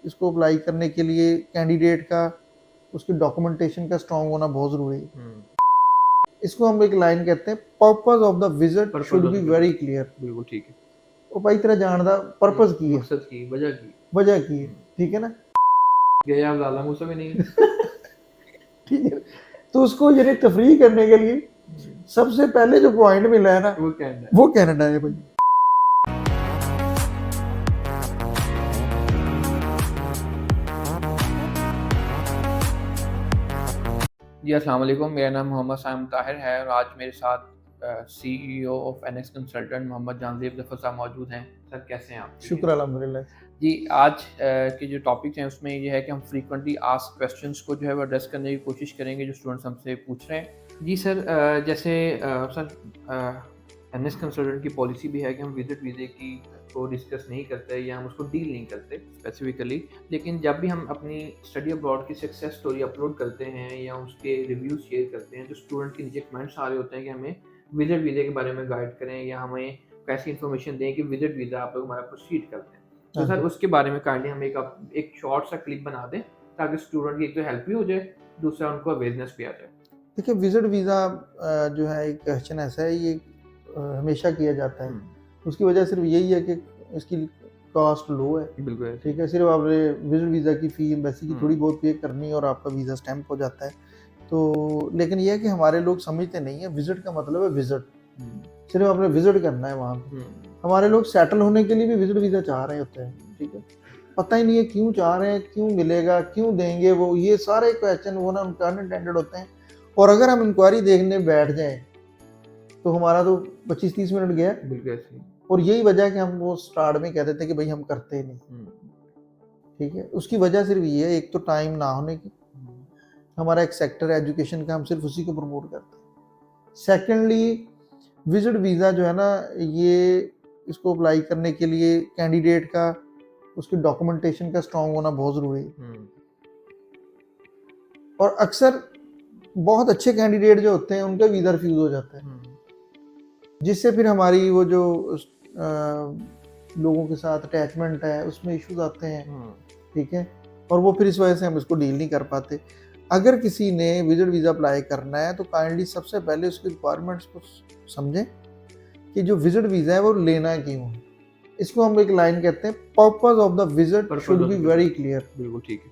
इसको अप्लाई करने के लिए कैंडिडेट का उसकी डॉक्यूमेंटेशन का स्ट्रांग होना बहुत ज़रूरी है। इसको हम एक लाइन कहते हैं, purpose of the visit should be very clear. बिल्कुल ठीक है। वो भाई तेरा जानदा पर्पस की है, मकसद की वजह की है, ठीक है ना। गया आप लाला मूसा में नहीं ठीक है, तो उसको यानी तफरीह करने के लिए सबसे पहले जो पॉइंट मिला है ना, वो कनाडा है भाई। जी अस्सलाम वालेकुम, मेरा नाम मोहम्मद साइम ताहिर है और आज मेरे साथ CEO of NX consultant Mohammad Jahanzeb Zafar साहब मौजूद हैं। सर कैसे हैं आप? शुक्र अल्हम्दुलिल्लाह। जी आज के जो टॉपिक्स हैं उसमें ये है कि हम फ्रीक्वेंटली आस्क्ड क्वेश्चंस को जो है वो एड्रेस करने की कोशिश करेंगे जो स्टूडेंट्स हमसे पूछ रहे हैं। जी सर, जैसे सर एनएस कंसल्टेंट की पॉलिसी भी है कि हम विजिट वीज़े की को डिस्कस नहीं करते या हम उसको डील नहीं करते स्पेसिफिकली, लेकिन जब भी हम अपनी स्टडी अब्रॉड की सक्सेस स्टोरी अपलोड करते हैं या उसके रिव्यूज शेयर करते हैं, जो स्टूडेंट के नीचे कमेंट्स आ रहे होते हैं कि हमें विजिट वीज़े के बारे में गाइड करें या हमें कैसी इन्फॉर्मेशन दें कि विजिट वीज़ा आप लोग हमारा प्रोसीड करते हैं, तो सर उसके बारे में काइंडली हम एक शॉर्ट सा क्लिप बना दें ताकि स्टूडेंट की एक तो हेल्प भी हो जाए, दूसरा उनको अवेयरनेस भी आ जाए। देखिए, विजिट वीज़ा जो है एक क्वेश्चन ऐसा है, ये हमेशा किया जाता है। उसकी वजह सिर्फ यही है कि इसकी कॉस्ट लो है, बिल्कुल ठीक है। सिर्फ आपने विजिट वीज़ा की फ़ी एम्बेसी की थोड़ी बहुत पे करनी है और आपका वीज़ा स्टैम्प हो जाता है। तो लेकिन ये है कि हमारे लोग समझते नहीं है, विजिट का मतलब है विजिट, सिर्फ आपने विजिट करना है वहाँ पे। हमारे लोग सेटल होने के लिए भी विजिट वीज़ा चाह रहे होते हैं, ठीक है। पता ही नहीं है क्यों चाह रहे हैं, क्यों मिलेगा, क्यों देंगे वो, ये सारे क्वेश्चन वो ना उनका अनअटेंडेड होते हैं। और अगर हम इंक्वायरी देखने बैठ जाएं तो हमारा तो 25-30 मिनट गया। बिल्कुल। और यही वजह है कि हम वो स्टार्ट में कहते थे कि भाई हम करते नहीं, ठीक है। उसकी वजह सिर्फ ये है, एक तो टाइम ना होने की, हमारा एक सेक्टर है एजुकेशन का, हम सिर्फ उसी को प्रमोट करते हैं। सेकेंडली, विजिट वीज़ा जो है ना, ये इसको अप्लाई करने के लिए कैंडिडेट का उसकी डॉक्यूमेंटेशन का स्ट्रांग होना बहुत ज़रूरी है। और अक्सर बहुत अच्छे कैंडिडेट जो होते हैं उनका वीज़ा रिफ्यूज़ हो जाता है, जिससे फिर हमारी वो जो लोगों के साथ अटैचमेंट है उसमें इश्यूज आते हैं, ठीक है। और वो फिर इस वजह से हम इसको डील नहीं कर पाते। अगर किसी ने विजिट वीज़ा अप्लाई करना है तो काइंडली सबसे पहले उसकी रिक्वायरमेंट्स को समझें कि जो विजिट वीज़ा है वो लेना क्यों है। इसको हम एक लाइन कहते हैं, purpose of the visit should be very clear. बिल्कुल ठीक है।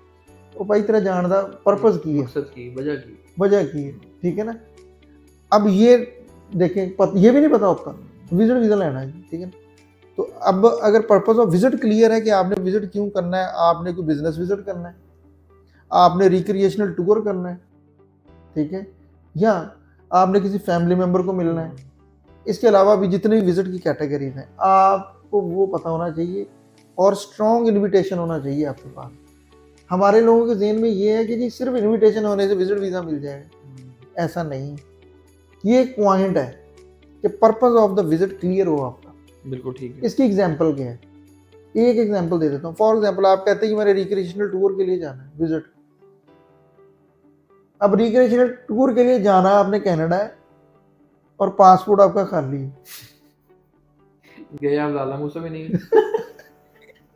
वो भाई तेरा जानदा पर्पस की है, मकसद की वजह की है, ठीक है ना। अब ये देखें, ये भी नहीं पता होता विजिट वीज़ा लेना है, ठीक है। तो अब अगर पर्पस ऑफ विजिट क्लियर है कि आपने विजिट क्यों करना है, आपने कोई बिजनेस विजिट करना है, आपने रिक्रिएशनल टूर करना है, ठीक है, या आपने किसी फैमिली मेंबर को मिलना है। इसके अलावा भी जितने भी विजिट की कैटेगरीज हैं आपको वो पता होना चाहिए और स्ट्रॉन्ग इन्विटेशन होना चाहिए आपके पास। हमारे लोगों के ज़हन में ये है कि जी सिर्फ इन्विटेशन होने से विजिट वीज़ा मिल जाएगा, ऐसा नहीं। ये एक पॉइंट है कि purpose of the visit clear हो आपका। बिल्कुल ठीक है। इसकी एग्जांपल क्या है, एक एग्जांपल दे देता हूँ। फॉर एग्जांपल आप कहते हैं कि मेरे रिक्रिएशनल टूर के लिए जाना है, विजिट। अब रिक्रिएशनल टूर के लिए जाना आपने कनाडा है और पासपोर्ट आपका खाली है, गया आप लाला मूसा में नहीं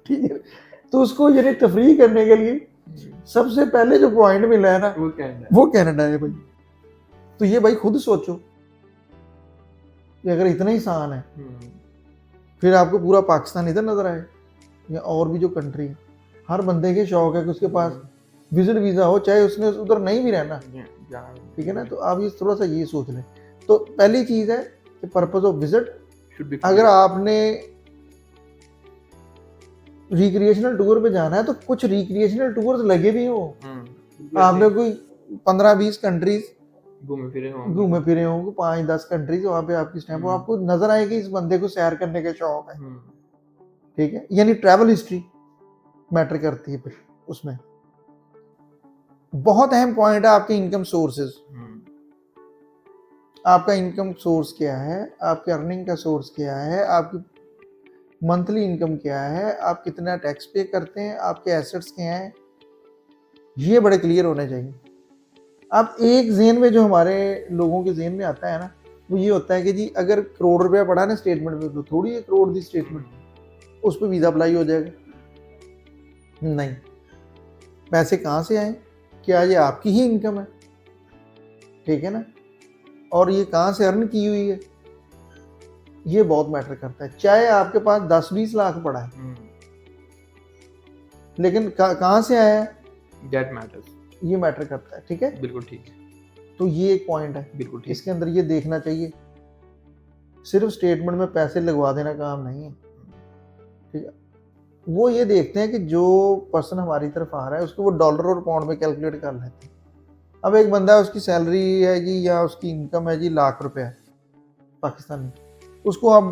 ठीक है। तो उसको यानी तफरीह करने के लिए सबसे पहले जो पॉइंट मिला है ना, वो कनाडा है भाई। तो ये भाई खुद सोचो कि अगर इतना ही आसान है फिर आपको पूरा पाकिस्तान इधर नजर आए या और भी जो कंट्री है। हर बंदे के शौक है कि उसके पास विजिट वीज़ा हो, चाहे उसने उधर नहीं भी रहना, ठीक है ना। तो आप ये थोड़ा सा ये सोच लें। तो पहली चीज़ है कि पर्पस ऑफ विजिट, अगर आपने रिक्रिएशनल टूर पे जाना है तो कुछ रिक्रिएशनल टूर्स लगे भी हो, आपने कोई 15-20 कंट्रीज घूमे फिरे होंगे, 5-10 कंट्रीज, वहाँ पे आपकी स्टैंप हो, आपको नजर आए कि इस बंदे को सैर करने का शौक है, ठीक है। यानी ट्रैवल हिस्ट्री मैटर करती है। फिर उसमें बहुत अहम पॉइंट है आपके इनकम सोर्सेज। आपका इनकम सोर्स क्या है, आपके अर्निंग का सोर्स क्या है, आपकी मंथली इनकम क्या है, आप कितना टैक्स पे करते हैं, आपके एसेट्स क्या हैं, ये बड़े क्लियर होने चाहिए। अब एक जेन में जो हमारे लोगों के जेन में आता है ना, वो ये होता है कि जी अगर करोड़ रुपया पड़ा ना स्टेटमेंट में, तो थोड़ी 1 करोड़ की स्टेटमेंट, उस पर वीज़ा अप्लाई हो जाएगा। नहीं, पैसे कहाँ से आए, क्या ये आपकी ही इनकम है, ठीक है ना, और ये कहाँ से अर्न की हुई है, ये बहुत मैटर करता है। चाहे आपके पास 10-20 लाख पड़ा है, लेकिन कहाँ से आया है, दैट मैटर्स, ये मैटर करता है, ठीक है। बिल्कुल ठीक है, तो ये एक पॉइंट है, बिल्कुल ठीक। इसके अंदर ये देखना चाहिए, सिर्फ स्टेटमेंट में पैसे लगवा देना काम नहीं है, ठीक है। वो ये देखते हैं कि जो पर्सन हमारी तरफ आ रहा है उसको वो डॉलर और पाउंड में कैलकुलेट कर लेते हैं। अब एक बंदा है, उसकी सैलरी है जी या उसकी इनकम है जी लाख रुपए है पाकिस्तानी, उसको आप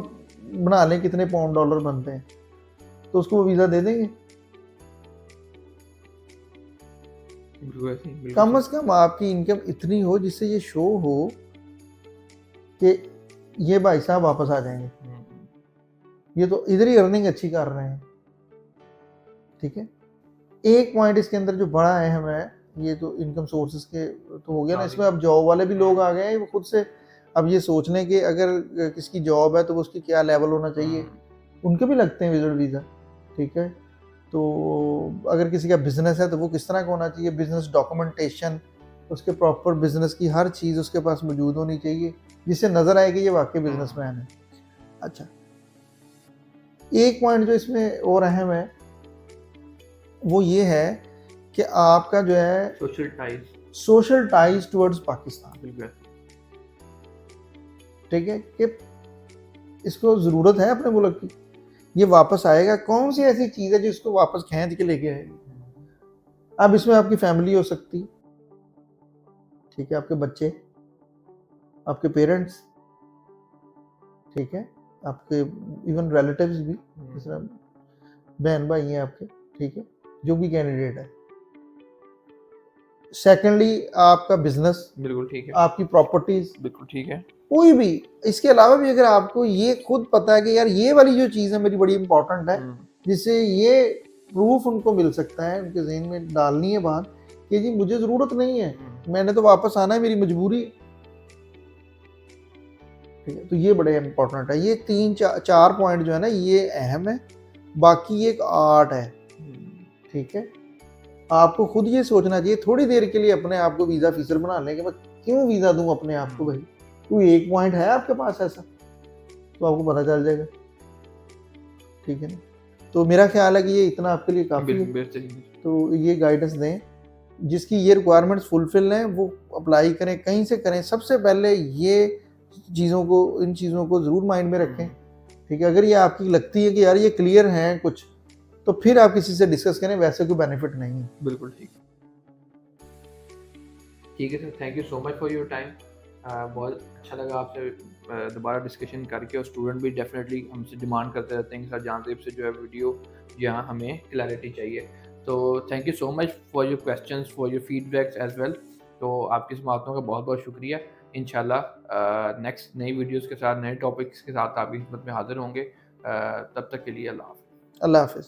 बना लें कितने पाउंड डॉलर बनते हैं, तो उसको वो वीज़ा दे देंगे। बिल्कुल ऐसे ही, बिल्कुल कम सही। से कम आपकी इनकम इतनी हो जिससे ये शो हो कि ये भाई साहब वापस आ जाएंगे, ये तो इधर ही अर्निंग अच्छी कर रहे हैं, ठीक है। एक पॉइंट इसके अंदर जो बड़ा अहम है, ये तो इनकम सोर्सेज के तो हो गया ना, इसमें अब जॉब वाले भी लोग आ गए हैं, वो खुद से अब ये सोच लें कि अगर किसकी जॉब है तो उसकी क्या लेवल होना चाहिए, उनके भी लगते हैं विजिट वीज़ा, ठीक है। तो अगर किसी का बिजनेस है तो वो किस तरह का होना चाहिए, बिजनेस डॉक्यूमेंटेशन, उसके प्रॉपर बिजनेस की हर चीज़ उसके पास मौजूद होनी चाहिए, जिससे नज़र आए कि ये वाकई बिजनेसमैन है। अच्छा, एक पॉइंट जो इसमें और अहम है वो ये है कि आपका जो है सोशल टाइज टुवर्ड्स पाकिस्तान, बिल्कुल, ठीक है, कि इसको ज़रूरत है अपने मुल्क की, ये वापस आएगा, कौन सी ऐसी चीज़ है जो इसको वापस खींच के लेके आएगी। अब इसमें आपकी फैमिली हो सकती, ठीक है, आपके बच्चे, आपके पेरेंट्स, ठीक है, आपके इवन रिलेटिव्स भी, जिस तरह बहन भाई हैं आपके, ठीक है, जो भी कैंडिडेट है। सेकेंडली आपका बिजनेस, बिल्कुल ठीक है, आपकी प्रॉपर्टीज, बिल्कुल ठीक है, कोई भी। इसके अलावा भी अगर आपको ये खुद पता है कि यार ये वाली जो चीज़ है मेरी बड़ी इंपॉर्टेंट है, जिससे ये प्रूफ उनको मिल सकता है, उनके जहन में डालनी है बात कि जी मुझे ज़रूरत नहीं है, मैंने तो वापस आना है, मेरी मजबूरी, ठीक है। तो ये बड़े इंपॉर्टेंट है, ये 3-4 पॉइंट जो है ना ये अहम है, बाकी एक आर्ट है, ठीक है। आपको खुद ये सोचना चाहिए थोड़ी देर के लिए अपने आप को वीज़ा ऑफिसर बना लें कि मैं क्यों वीज़ा दूं अपने आप को, भाई कोई एक पॉइंट है आपके पास ऐसा तो आपको पता चल जाएगा, ठीक है ना। तो मेरा ख्याल है कि ये इतना आपके लिए काफ़ी है, तो ये गाइडेंस दें, जिसकी ये रिक्वायरमेंट्स फुलफिल हैं वो अप्लाई करें, कहीं से करें। सबसे पहले ये चीज़ों को, इन चीज़ों को ज़रूर माइंड में रखें, ठीक है। अगर ये आपकी लगती है कि यार ये क्लियर हैं कुछ, तो फिर आप किसी से डिस्कस करें, वैसे कोई बेनिफिट नहीं है। बिल्कुल ठीक, ठीक है sir, thank you so much for your time. बहुत अच्छा लगा आपसे दोबारा डिस्कशन करके, और स्टूडेंट भी डेफिनेटली हमसे डिमांड करते रहते हैं कि सर जानदेब से जो है वीडियो यहाँ हमें क्लैरिटी चाहिए। तो thank you so much for your questions, for your feedbacks as well. तो आपकी इस बातों का बहुत बहुत शुक्रिया। इंशाल्लाह नेक्स्ट नई वीडियोस के साथ, नए टॉपिक्स के साथ आपकी खिदमत में हाजिर होंगे। तब तक के लिए अल्लाह हाफ़िज़। अल्लाह हाफिज़।